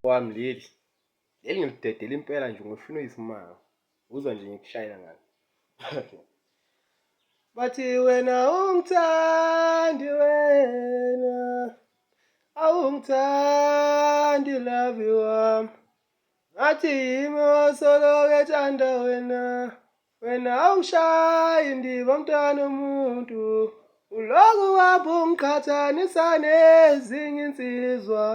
Wami leli ngilidedela impela nje ngifuna uyisimanga. Uzwa nje ngikushayela ngalo. Bathi wena ungithandi wena, awungithandi love wami. Ngathi yimi osoloku ethanda wena awushayi indiva mntwana womuntu. Uloku uhamba ungiqhathanisa nezinye insizwa,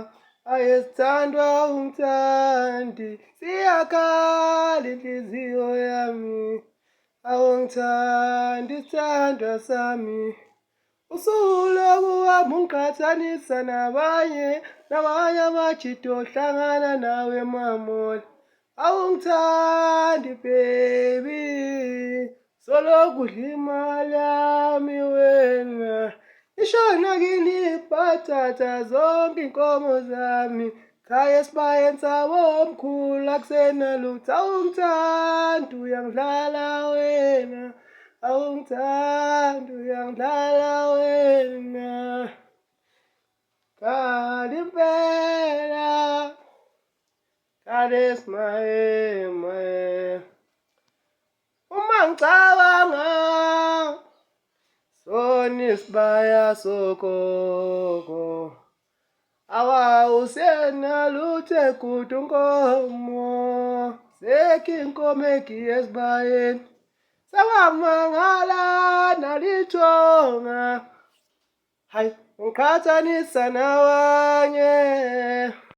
ayesithandwa ungithandi, siyakhala inhliziyo yami. Awungithandi sithandwa sami, usuloku uhamba ungiqhathanisa nabanye amajida ohlangana nawe mamoli. Awungithandi baby, soloku udla imali yami wena. Ngisho nakini ibhatata zonke inkomo zami, khaya esibayeni sabomkhulu akusenalutho. Awungithandi uyangidlala wena, awungithandi uyangidlala wena. Khala impela, khala esmaye. Uma ngicabanga sona isibaya sokoko, awusenalutho eguda unkomo, sekho inkomo egiye esibayeni. Sewamangala nalithonga, hayi ungiqhathanisa nawanye.